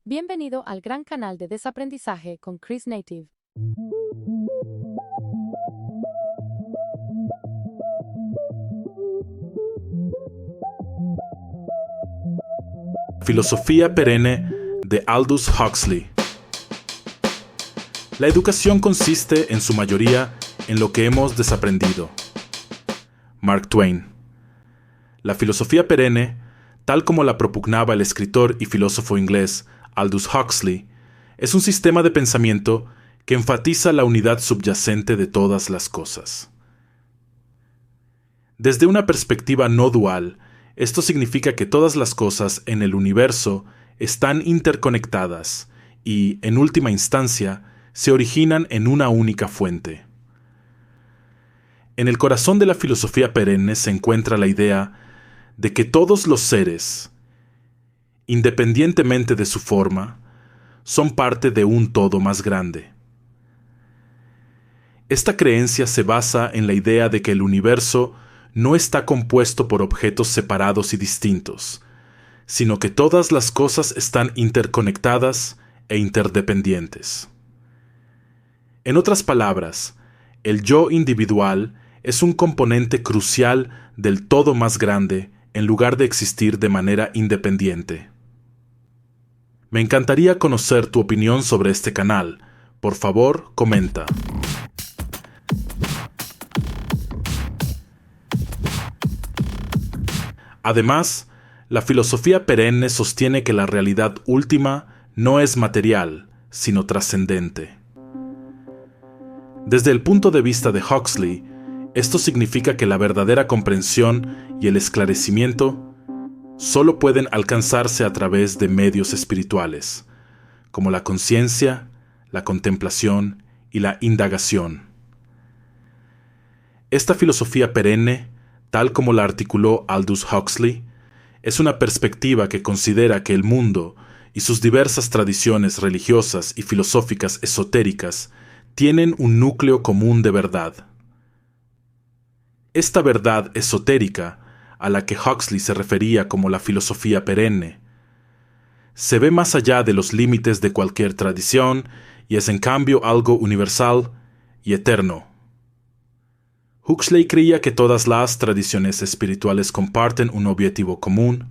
Bienvenido al gran canal de desaprendizaje con Chris Native. Filosofía perenne de Aldous Huxley. La educación consiste en su mayoría en lo que hemos desaprendido. Mark Twain. La filosofía perenne, tal como la propugnaba el escritor y filósofo inglés Aldous Huxley, es un sistema de pensamiento que enfatiza la unidad subyacente de todas las cosas. Desde una perspectiva no dual, esto significa que todas las cosas en el universo están interconectadas y, en última instancia, se originan en una única fuente. En el corazón de la filosofía perenne se encuentra la idea de que todos los seres, independientemente de su forma, son parte de un todo más grande. Esta creencia se basa en la idea de que el universo no está compuesto por objetos separados y distintos, sino que todas las cosas están interconectadas e interdependientes. En otras palabras, el yo individual es un componente crucial del todo más grande en lugar de existir de manera independiente. Me encantaría conocer tu opinión sobre este canal. Por favor, comenta. Además, la filosofía perenne sostiene que la realidad última no es material, sino trascendente. Desde el punto de vista de Huxley, esto significa que la verdadera comprensión y el esclarecimiento solo pueden alcanzarse a través de medios espirituales, como la conciencia, la contemplación y la indagación. Esta filosofía perenne, tal como la articuló Aldous Huxley, es una perspectiva que considera que el mundo y sus diversas tradiciones religiosas y filosóficas esotéricas tienen un núcleo común de verdad. Esta verdad esotérica, a la que Huxley se refería como la filosofía perenne, se ve más allá de los límites de cualquier tradición y es en cambio algo universal y eterno. Huxley creía que todas las tradiciones espirituales comparten un objetivo común: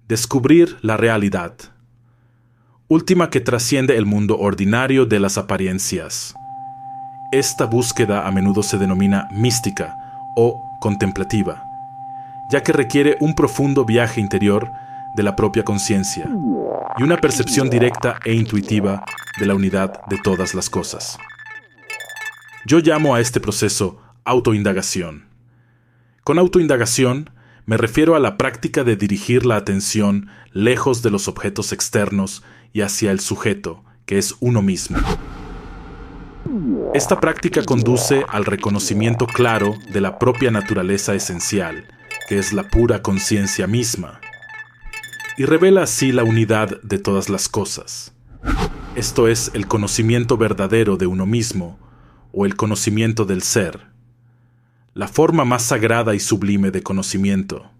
descubrir la realidad, última que trasciende el mundo ordinario de las apariencias. Esta búsqueda a menudo se denomina mística o contemplativa, ya que requiere un profundo viaje interior de la propia conciencia y una percepción directa e intuitiva de la unidad de todas las cosas. Yo llamo a este proceso autoindagación. Con autoindagación me refiero a la práctica de dirigir la atención lejos de los objetos externos y hacia el sujeto, que es uno mismo. Esta práctica conduce al reconocimiento claro de la propia naturaleza esencial, que es la pura conciencia misma, y revela así la unidad de todas las cosas. Esto es el conocimiento verdadero de uno mismo, o el conocimiento del ser, la forma más sagrada y sublime de conocimiento.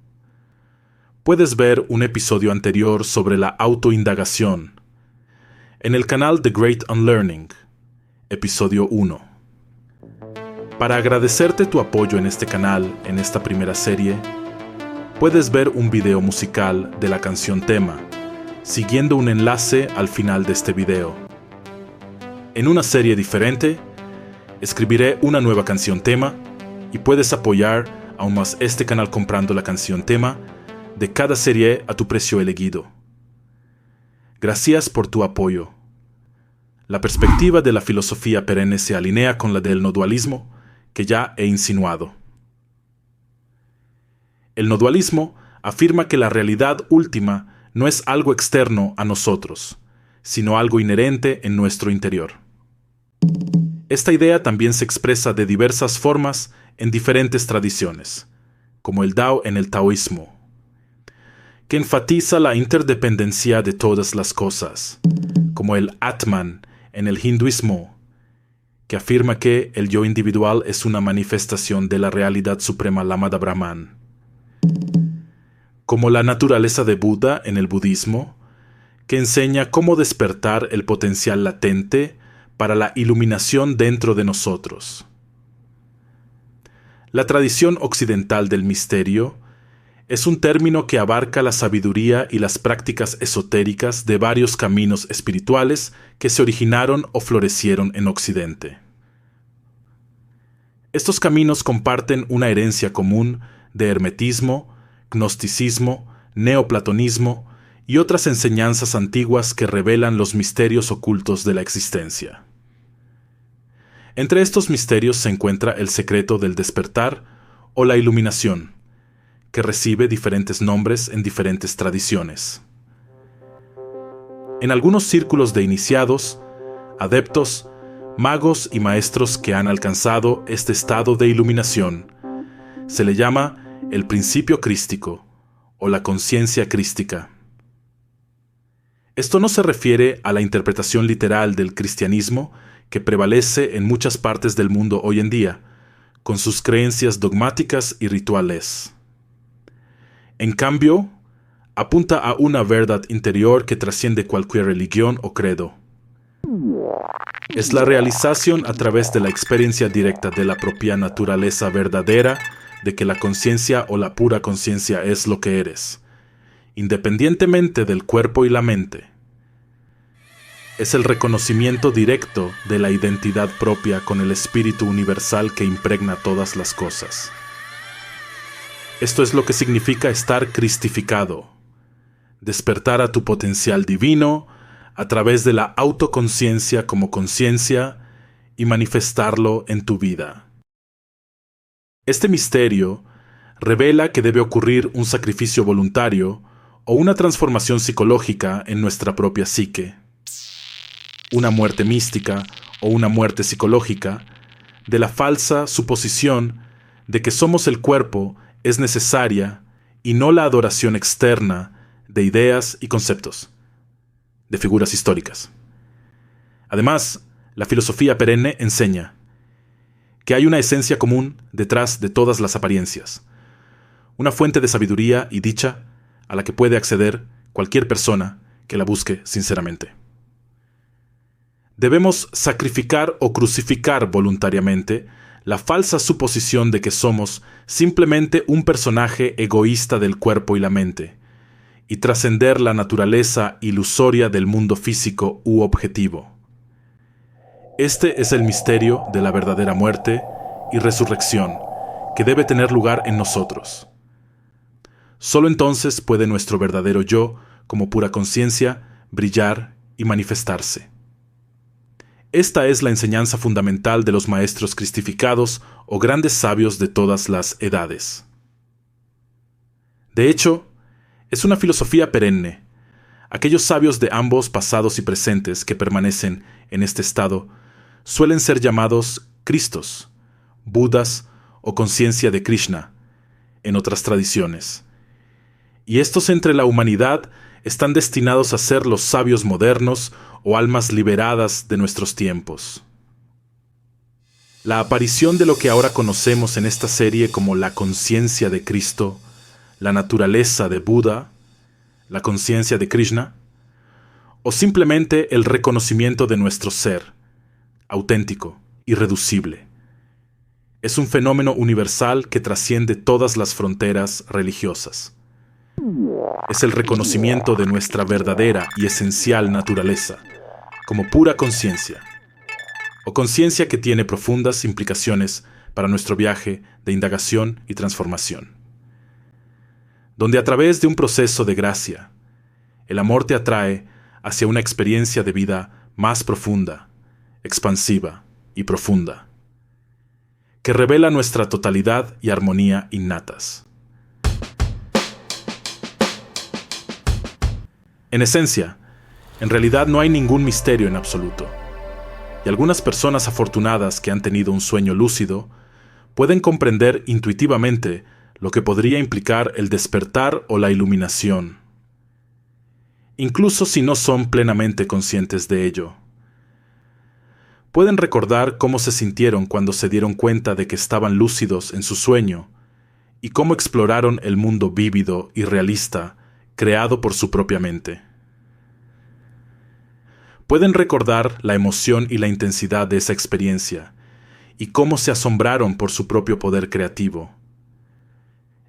Puedes ver un episodio anterior sobre la autoindagación en el canal The Great Unlearning, episodio 1. Para agradecerte tu apoyo en este canal en esta primera serie, puedes ver un video musical de la canción tema, siguiendo un enlace al final de este video. En una serie diferente, escribiré una nueva canción tema y puedes apoyar aún más este canal comprando la canción tema de cada serie a tu precio elegido. Gracias por tu apoyo. La perspectiva de la filosofía perenne se alinea con la del no dualismo que ya he insinuado. El no dualismo afirma que la realidad última no es algo externo a nosotros, sino algo inherente en nuestro interior. Esta idea también se expresa de diversas formas en diferentes tradiciones, como el Tao en el taoísmo, que enfatiza la interdependencia de todas las cosas, como el Atman en el hinduismo, que afirma que el yo individual es una manifestación de la realidad suprema llamada Brahman, como la naturaleza de Buda en el budismo, que enseña cómo despertar el potencial latente para la iluminación dentro de nosotros. La tradición occidental del misterio es un término que abarca la sabiduría y las prácticas esotéricas de varios caminos espirituales que se originaron o florecieron en Occidente. Estos caminos comparten una herencia común de hermetismo, gnosticismo, neoplatonismo y otras enseñanzas antiguas que revelan los misterios ocultos de la existencia. Entre estos misterios se encuentra el secreto del despertar o la iluminación, que recibe diferentes nombres en diferentes tradiciones. En algunos círculos de iniciados, adeptos, magos y maestros que han alcanzado este estado de iluminación, se le llama el principio crístico o la conciencia crística. Esto no se refiere a la interpretación literal del cristianismo que prevalece en muchas partes del mundo hoy en día, con sus creencias dogmáticas y rituales. En cambio, apunta a una verdad interior que trasciende cualquier religión o credo. Es la realización a través de la experiencia directa de la propia naturaleza verdadera de que la conciencia o la pura conciencia es lo que eres, independientemente del cuerpo y la mente. Es el reconocimiento directo de la identidad propia con el espíritu universal que impregna todas las cosas. Esto es lo que significa estar cristificado, despertar a tu potencial divino a través de la autoconciencia como conciencia y manifestarlo en tu vida. Este misterio revela que debe ocurrir un sacrificio voluntario o una transformación psicológica en nuestra propia psique. Una muerte mística o una muerte psicológica de la falsa suposición de que somos el cuerpo es necesaria y no la adoración externa de ideas y conceptos, de figuras históricas. Además, la filosofía perenne enseña que hay una esencia común detrás de todas las apariencias, una fuente de sabiduría y dicha a la que puede acceder cualquier persona que la busque sinceramente. Debemos sacrificar o crucificar voluntariamente la falsa suposición de que somos simplemente un personaje egoísta del cuerpo y la mente, y trascender la naturaleza ilusoria del mundo físico u objetivo. Este es el misterio de la verdadera muerte y resurrección que debe tener lugar en nosotros. Solo entonces puede nuestro verdadero yo, como pura conciencia, brillar y manifestarse. Esta es la enseñanza fundamental de los maestros cristificados o grandes sabios de todas las edades. De hecho, es una filosofía perenne. Aquellos sabios de ambos pasados y presentes que permanecen en este estado suelen ser llamados Cristos, Budas o conciencia de Krishna, en otras tradiciones. Y estos entre la humanidad están destinados a ser los sabios modernos o almas liberadas de nuestros tiempos. La aparición de lo que ahora conocemos en esta serie como la conciencia de Cristo, la naturaleza de Buda, la conciencia de Krishna, o simplemente el reconocimiento de nuestro ser, auténtico, irreducible. Es un fenómeno universal que trasciende todas las fronteras religiosas. Es el reconocimiento de nuestra verdadera y esencial naturaleza, como pura conciencia, o conciencia que tiene profundas implicaciones para nuestro viaje de indagación y transformación. Donde a través de un proceso de gracia, el amor te atrae hacia una experiencia de vida más profunda, expansiva y profunda, que revela nuestra totalidad y armonía innatas. En esencia, en realidad no hay ningún misterio en absoluto, y algunas personas afortunadas que han tenido un sueño lúcido pueden comprender intuitivamente lo que podría implicar el despertar o la iluminación, incluso si no son plenamente conscientes de ello. Pueden recordar cómo se sintieron cuando se dieron cuenta de que estaban lúcidos en su sueño y cómo exploraron el mundo vívido y realista creado por su propia mente. pueden recordar la emoción y la intensidad de esa experiencia, y cómo se asombraron por su propio poder creativo.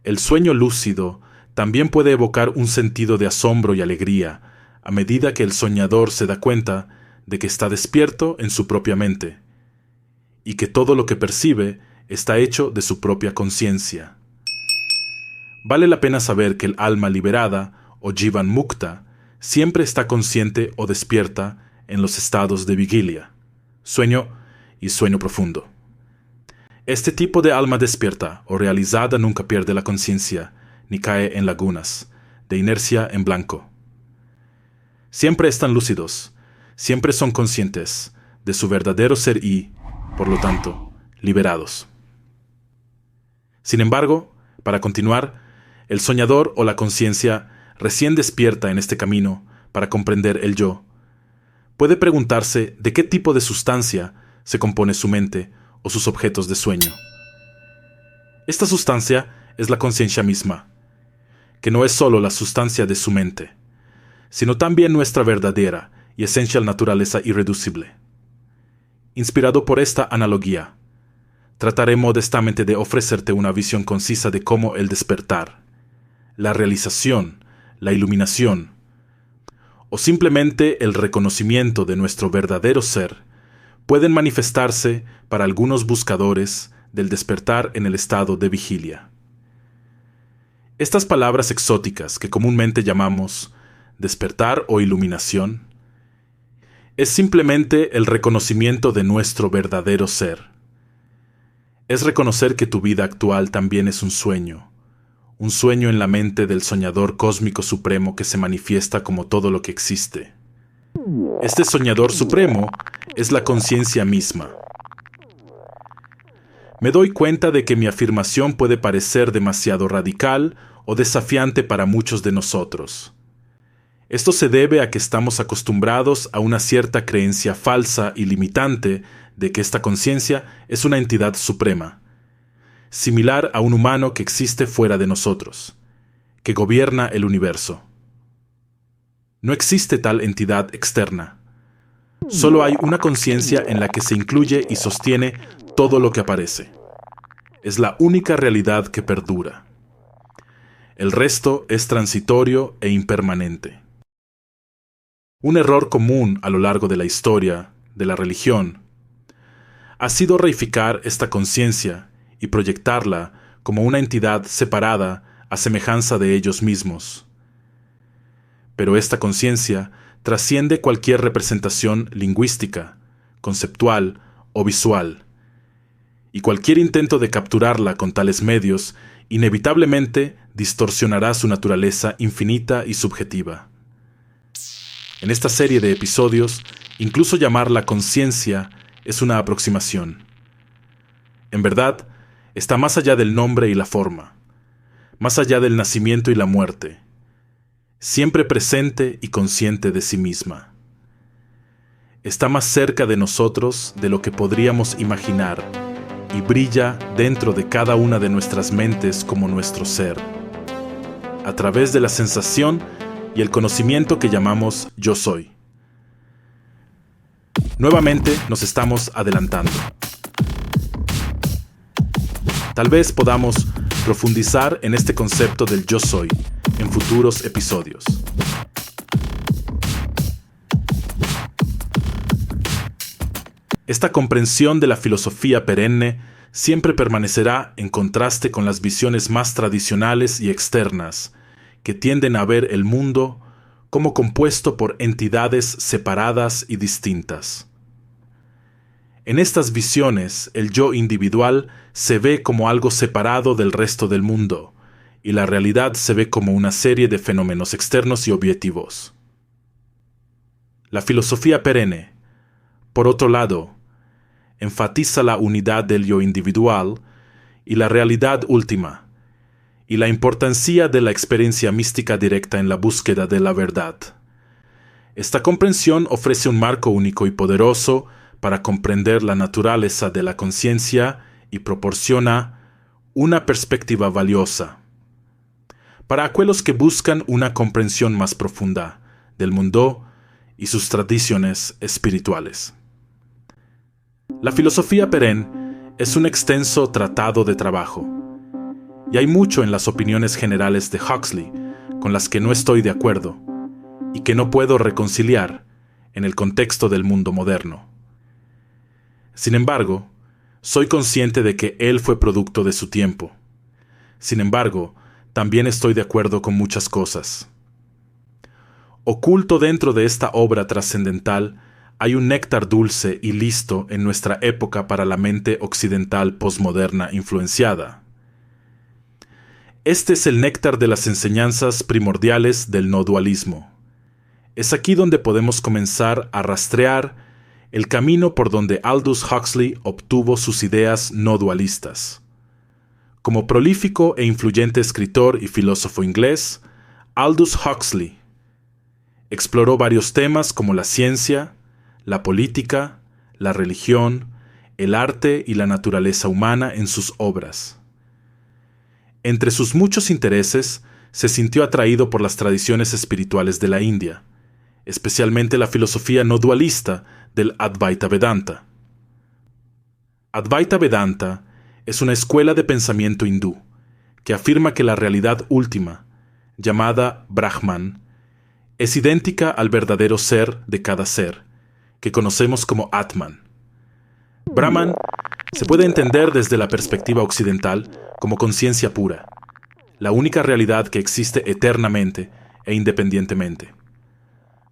El sueño lúcido también puede evocar un sentido de asombro y alegría a medida que el soñador se da cuenta de que está despierto en su propia mente, y que todo lo que percibe está hecho de su propia conciencia. Vale la pena saber que el alma liberada, o Jivan Mukta, siempre está consciente o despierta en los estados de vigilia, sueño y sueño profundo. Este tipo de alma despierta o realizada nunca pierde la conciencia, ni cae en lagunas, de inercia en blanco. Siempre están lúcidos, siempre son conscientes de su verdadero ser y, por lo tanto, liberados. Sin embargo, para continuar, el soñador o la conciencia recién despierta en este camino para comprender el yo, puede preguntarse de qué tipo de sustancia se compone su mente o sus objetos de sueño. Esta sustancia es la conciencia misma, que no es solo la sustancia de su mente, sino también nuestra verdadera y esencial naturaleza irreducible. Inspirado por esta analogía, trataré modestamente de ofrecerte una visión concisa de cómo el despertar, la realización, la iluminación, o simplemente el reconocimiento de nuestro verdadero ser, pueden manifestarse para algunos buscadores del despertar en el estado de vigilia. Estas palabras exóticas que comúnmente llamamos despertar o iluminación, es simplemente el reconocimiento de nuestro verdadero ser. Es reconocer que tu vida actual también es un sueño en la mente del soñador cósmico supremo que se manifiesta como todo lo que existe. Este soñador supremo es la conciencia misma. Me doy cuenta de que mi afirmación puede parecer demasiado radical o desafiante para muchos de nosotros. Esto se debe a que estamos acostumbrados a una cierta creencia falsa y limitante de que esta conciencia es una entidad suprema, similar a un humano que existe fuera de nosotros, que gobierna el universo. No existe tal entidad externa. Solo hay una conciencia en la que se incluye y sostiene todo lo que aparece. Es la única realidad que perdura. El resto es transitorio e impermanente. Un error común a lo largo de la historia, de la religión, ha sido reificar esta conciencia y proyectarla como una entidad separada a semejanza de ellos mismos. Pero esta conciencia trasciende cualquier representación lingüística, conceptual o visual, y cualquier intento de capturarla con tales medios inevitablemente distorsionará su naturaleza infinita y subjetiva. En esta serie de episodios, incluso llamarla conciencia es una aproximación. En verdad, está más allá del nombre y la forma, más allá del nacimiento y la muerte, siempre presente y consciente de sí misma. Está más cerca de nosotros de lo que podríamos imaginar y brilla dentro de cada una de nuestras mentes como nuestro ser, a través de la sensación y el conocimiento que llamamos yo soy. Nuevamente nos estamos adelantando. Tal vez podamos profundizar en este concepto del yo soy en futuros episodios. Esta comprensión de la filosofía perenne siempre permanecerá en contraste con las visiones más tradicionales y externas, que tienden a ver el mundo como compuesto por entidades separadas y distintas. En estas visiones, el yo individual se ve como algo separado del resto del mundo, y la realidad se ve como una serie de fenómenos externos y objetivos. La filosofía perenne, por otro lado, enfatiza la unidad del yo individual y la realidad última, y la importancia de la experiencia mística directa en la búsqueda de la verdad. Esta comprensión ofrece un marco único y poderoso para comprender la naturaleza de la conciencia y proporciona una perspectiva valiosa para aquellos que buscan una comprensión más profunda del mundo y sus tradiciones espirituales. La filosofía perenne es un extenso tratado de trabajo, y hay mucho en las opiniones generales de Huxley con las que no estoy de acuerdo y que no puedo reconciliar en el contexto del mundo moderno. Sin embargo, soy consciente de que él fue producto de su tiempo. Sin embargo, también estoy de acuerdo con muchas cosas. Oculto dentro de esta obra trascendental hay un néctar dulce y listo en nuestra época para la mente occidental posmoderna influenciada. Este es el néctar de las enseñanzas primordiales del no dualismo. Es aquí donde podemos comenzar a rastrear el camino por donde Aldous Huxley obtuvo sus ideas no dualistas. Como prolífico e influyente escritor y filósofo inglés, Aldous Huxley exploró varios temas como la ciencia, la política, la religión, el arte y la naturaleza humana en sus obras. Entre sus muchos intereses, se sintió atraído por las tradiciones espirituales de la India, especialmente la filosofía no dualista del Advaita Vedanta. Advaita Vedanta es una escuela de pensamiento hindú que afirma que la realidad última, llamada Brahman, es idéntica al verdadero ser de cada ser, que conocemos como Atman. Brahman se puede entender desde la perspectiva occidental como conciencia pura, la única realidad que existe eternamente e independientemente.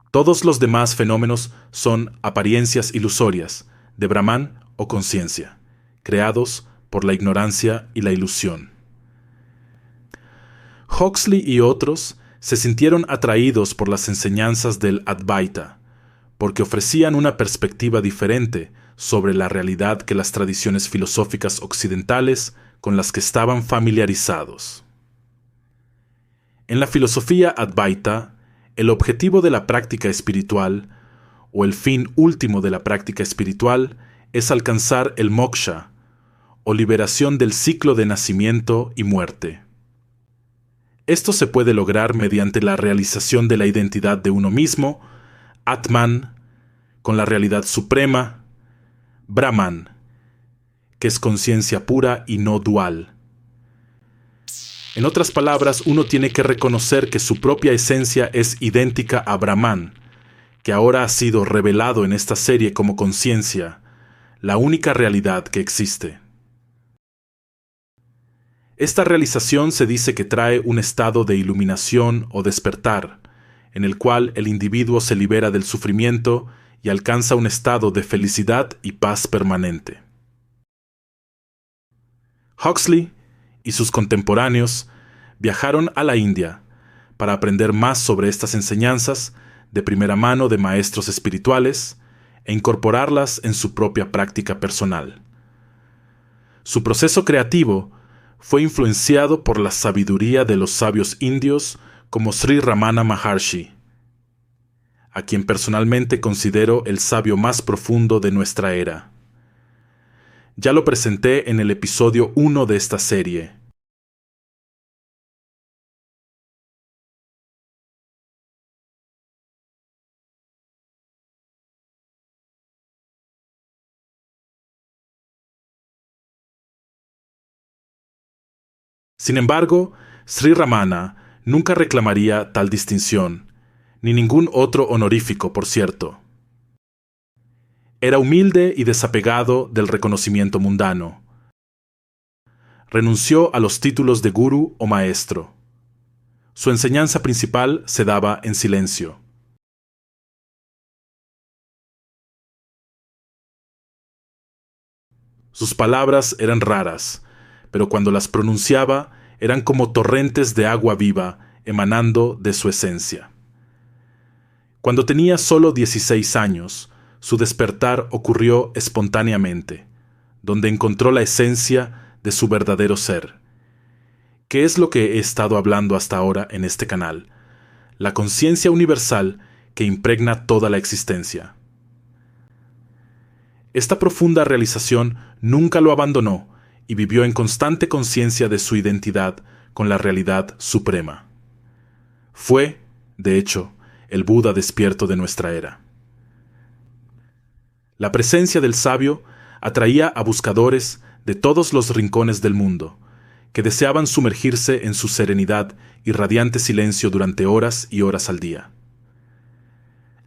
Todos los demás fenómenos son apariencias ilusorias de Brahman o conciencia, creados por la ignorancia y la ilusión. Huxley y otros se sintieron atraídos por las enseñanzas del Advaita, porque ofrecían una perspectiva diferente sobre la realidad que las tradiciones filosóficas occidentales con las que estaban familiarizados. En la filosofía Advaita, el objetivo de la práctica espiritual, o el fin último de la práctica espiritual, es alcanzar el moksha, o liberación del ciclo de nacimiento y muerte. Esto se puede lograr mediante la realización de la identidad de uno mismo, Atman, con la realidad suprema, Brahman, que es conciencia pura y no dual. En otras palabras, uno tiene que reconocer que su propia esencia es idéntica a Brahman, que ahora ha sido revelado en esta serie como conciencia, la única realidad que existe. Esta realización se dice que trae un estado de iluminación o despertar, en el cual el individuo se libera del sufrimiento y alcanza un estado de felicidad y paz permanente. Huxley y sus contemporáneos viajaron a la India para aprender más sobre estas enseñanzas de primera mano de maestros espirituales e incorporarlas en su propia práctica personal. Su proceso creativo fue influenciado por la sabiduría de los sabios indios como Sri Ramana Maharshi, a quien personalmente considero el sabio más profundo de nuestra era. Ya lo presenté en el episodio 1 de esta serie. Sin embargo, Sri Ramana nunca reclamaría tal distinción, ni ningún otro honorífico, por cierto. Era humilde y desapegado del reconocimiento mundano. Renunció a los títulos de gurú o maestro. Su enseñanza principal se daba en silencio. Sus palabras eran raras, pero cuando las pronunciaba eran como torrentes de agua viva emanando de su esencia. Cuando tenía solo 16 años, su despertar ocurrió espontáneamente, donde encontró la esencia de su verdadero ser. ¿Qué es lo que he estado hablando hasta ahora en este canal? La conciencia universal que impregna toda la existencia. Esta profunda realización nunca lo abandonó y vivió en constante conciencia de su identidad con la realidad suprema. Fue, de hecho, el Buda despierto de nuestra era. La presencia del sabio atraía a buscadores de todos los rincones del mundo, que deseaban sumergirse en su serenidad y radiante silencio durante horas y horas al día.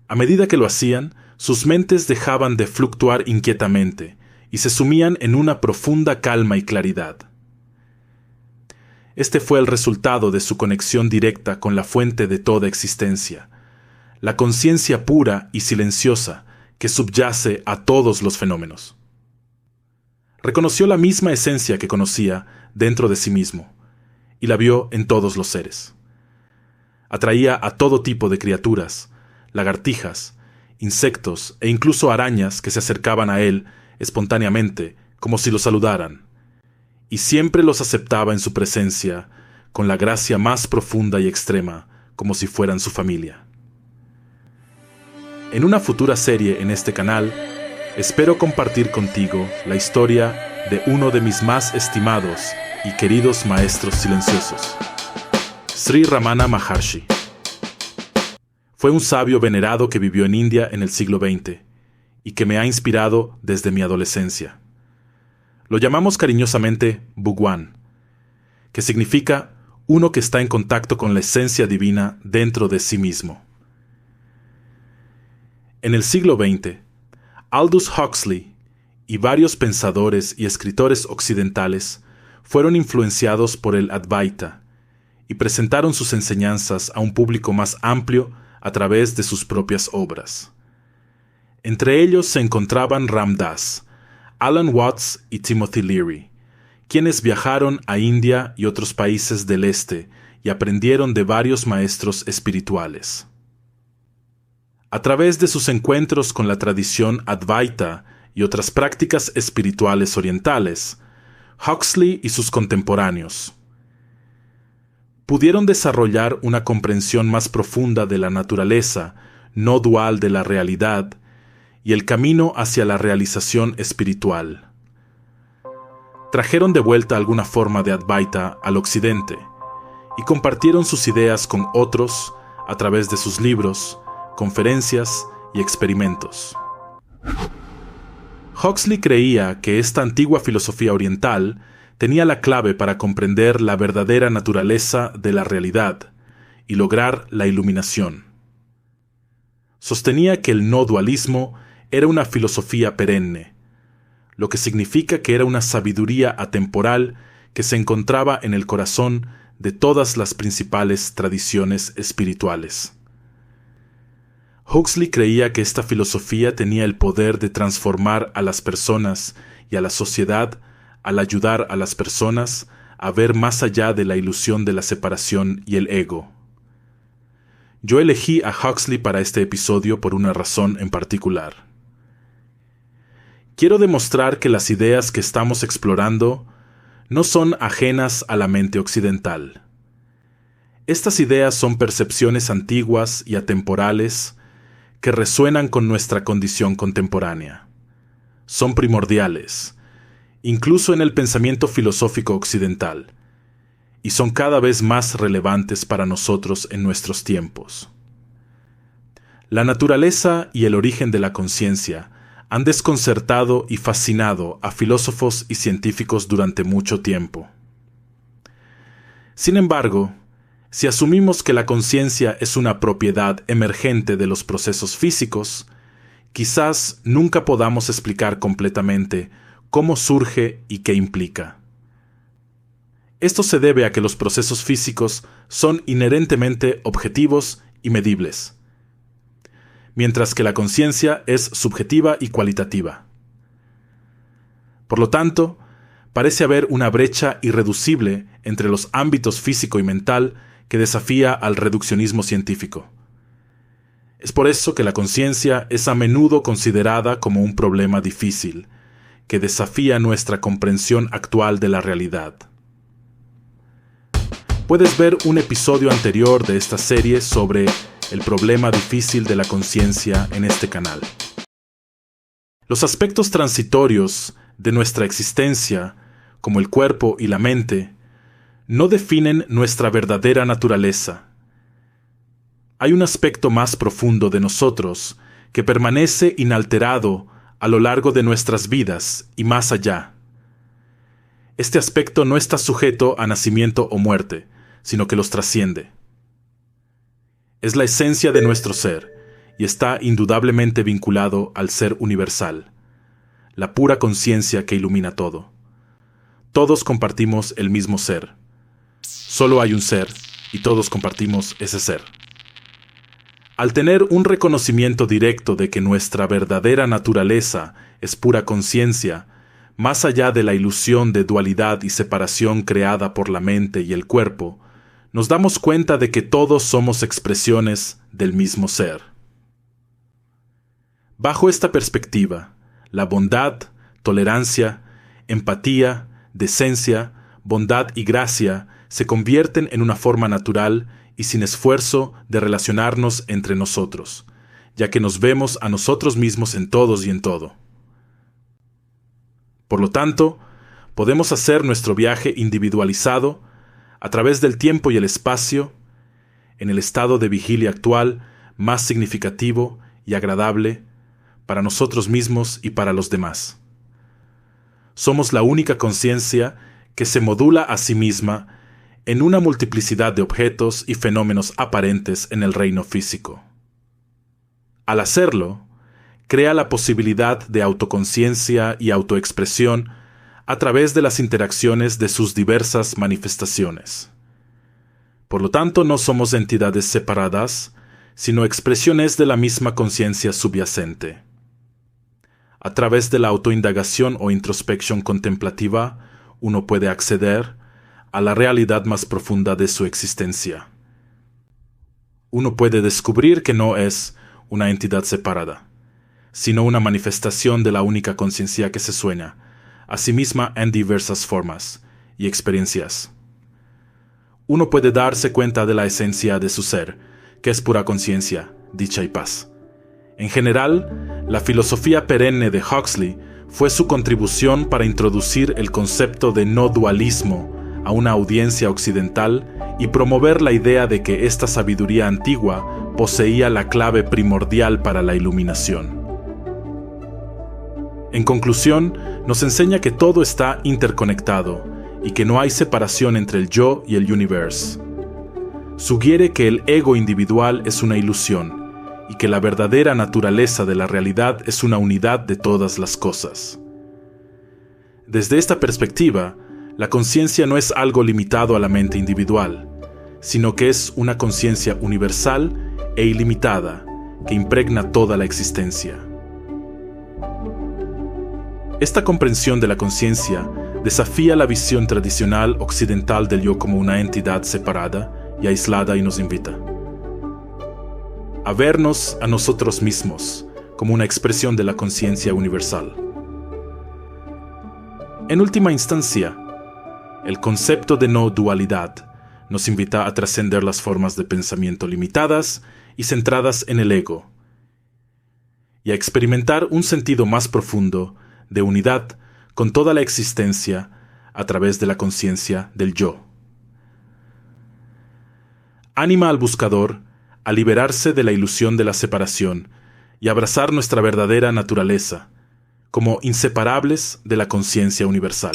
A medida que lo hacían, sus mentes dejaban de fluctuar inquietamente y se sumían en una profunda calma y claridad. Este fue el resultado de su conexión directa con la fuente de toda existencia, la conciencia pura y silenciosa que subyace a todos los fenómenos. Reconoció la misma esencia que conocía dentro de sí mismo, y la vio en todos los seres. Atraía a todo tipo de criaturas, lagartijas, insectos e incluso arañas que se acercaban a él espontáneamente, como si lo saludaran, y siempre los aceptaba en su presencia con la gracia más profunda y extrema, como si fueran su familia. En una futura serie en este canal, espero compartir contigo la historia de uno de mis más estimados y queridos maestros silenciosos, Sri Ramana Maharshi. Fue un sabio venerado que vivió en India en el siglo XX y que me ha inspirado desde mi adolescencia. Lo llamamos cariñosamente Bhagwan, que significa uno que está en contacto con la esencia divina dentro de sí mismo. En el siglo XX, Aldous Huxley y varios pensadores y escritores occidentales fueron influenciados por el Advaita y presentaron sus enseñanzas a un público más amplio a través de sus propias obras. Entre ellos se encontraban Ram Dass, Alan Watts y Timothy Leary, quienes viajaron a India y otros países del este y aprendieron de varios maestros espirituales. A través de sus encuentros con la tradición Advaita y otras prácticas espirituales orientales, Huxley y sus contemporáneos pudieron desarrollar una comprensión más profunda de la naturaleza no dual de la realidad y el camino hacia la realización espiritual. Trajeron de vuelta alguna forma de Advaita al occidente y compartieron sus ideas con otros a través de sus libros, conferencias y experimentos. Huxley creía que esta antigua filosofía oriental tenía la clave para comprender la verdadera naturaleza de la realidad y lograr la iluminación. Sostenía que el no dualismo era una filosofía perenne, lo que significa que era una sabiduría atemporal que se encontraba en el corazón de todas las principales tradiciones espirituales. Huxley creía que esta filosofía tenía el poder de transformar a las personas y a la sociedad al ayudar a las personas a ver más allá de la ilusión de la separación y el ego. Yo elegí a Huxley para este episodio por una razón en particular. Quiero demostrar que las ideas que estamos explorando no son ajenas a la mente occidental. Estas ideas son percepciones antiguas y atemporales que resuenan con nuestra condición contemporánea. Son primordiales, incluso en el pensamiento filosófico occidental, y son cada vez más relevantes para nosotros en nuestros tiempos. La naturaleza y el origen de la conciencia han desconcertado y fascinado a filósofos y científicos durante mucho tiempo. Sin embargo, si asumimos que la conciencia es una propiedad emergente de los procesos físicos, quizás nunca podamos explicar completamente cómo surge y qué implica. Esto se debe a que los procesos físicos son inherentemente objetivos y medibles, mientras que la conciencia es subjetiva y cualitativa. Por lo tanto, parece haber una brecha irreducible entre los ámbitos físico y mental que desafía al reduccionismo científico. Es por eso que la conciencia es a menudo considerada como un problema difícil, que desafía nuestra comprensión actual de la realidad. Puedes ver un episodio anterior de esta serie sobre el problema difícil de la conciencia en este canal. Los aspectos transitorios de nuestra existencia, como el cuerpo y la mente, no definen nuestra verdadera naturaleza. hay un aspecto más profundo de nosotros que permanece inalterado a lo largo de nuestras vidas y más allá. Este aspecto no está sujeto a nacimiento o muerte, sino que los trasciende. Es la esencia de nuestro ser y está indudablemente vinculado al ser universal, la pura conciencia que ilumina todo. Todos compartimos el mismo ser. Solo hay un ser y todos compartimos ese ser. Al tener un reconocimiento directo de que nuestra verdadera naturaleza es pura conciencia, más allá de la ilusión de dualidad y separación creada por la mente y el cuerpo, nos damos cuenta de que todos somos expresiones del mismo ser. Bajo esta perspectiva, la bondad, tolerancia, empatía, decencia, bondad y gracia se convierten en una forma natural y sin esfuerzo de relacionarnos entre nosotros, ya que nos vemos a nosotros mismos en todos y en todo. Por lo tanto, podemos hacer nuestro viaje individualizado a través del tiempo y el espacio, en el estado de vigilia actual más significativo y agradable para nosotros mismos y para los demás. Somos la única conciencia que se modula a sí misma en una multiplicidad de objetos y fenómenos aparentes en el reino físico. Al hacerlo, crea la posibilidad de autoconciencia y autoexpresión a través de las interacciones de sus diversas manifestaciones. Por lo tanto, no somos entidades separadas, sino expresiones de la misma conciencia subyacente. A través de la autoindagación o introspección contemplativa, uno puede acceder a la realidad más profunda de su existencia. Uno puede descubrir que no es una entidad separada, sino una manifestación de la única conciencia que se sueña, a sí misma en diversas formas y experiencias. Uno puede darse cuenta de la esencia de su ser, que es pura conciencia, dicha y paz. En general, la filosofía perenne de Huxley fue su contribución para introducir el concepto de no dualismo a una audiencia occidental y promover la idea de que esta sabiduría antigua poseía la clave primordial para la iluminación. En conclusión, nos enseña que todo está interconectado y que no hay separación entre el yo y el universo. Sugiere que el ego individual es una ilusión y que la verdadera naturaleza de la realidad es una unidad de todas las cosas. Desde esta perspectiva, la conciencia no es algo limitado a la mente individual, sino que es una conciencia universal e ilimitada que impregna toda la existencia. Esta comprensión de la conciencia desafía la visión tradicional occidental del yo como una entidad separada y aislada y nos invita a vernos a nosotros mismos como una expresión de la conciencia universal. En última instancia, el concepto de no dualidad nos invita a trascender las formas de pensamiento limitadas y centradas en el ego, y a experimentar un sentido más profundo de unidad con toda la existencia a través de la conciencia del yo. Anima al buscador a liberarse de la ilusión de la separación y abrazar nuestra verdadera naturaleza como inseparables de la conciencia universal.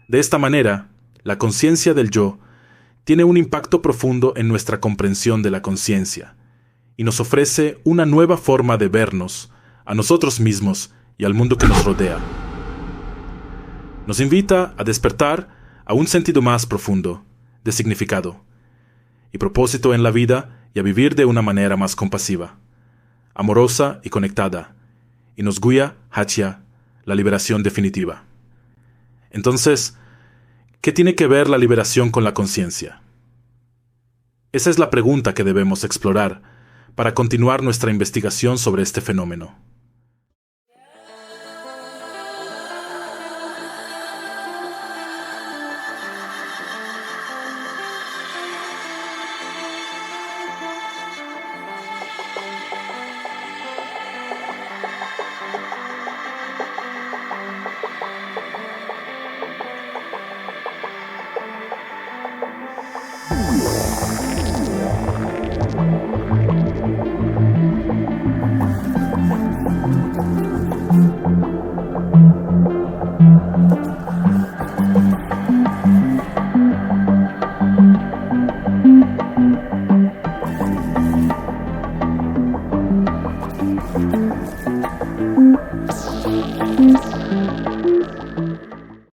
De esta manera, la conciencia del yo tiene un impacto profundo en nuestra comprensión de la conciencia y nos ofrece una nueva forma de vernos a nosotros mismos y al mundo que nos rodea. Nos invita a despertar a un sentido más profundo de significado y propósito en la vida y a vivir de una manera más compasiva, amorosa y conectada, y nos guía hacia la liberación definitiva. Entonces, ¿qué tiene que ver la liberación con la conciencia? Esa es la pregunta que debemos explorar para continuar nuestra investigación sobre este fenómeno.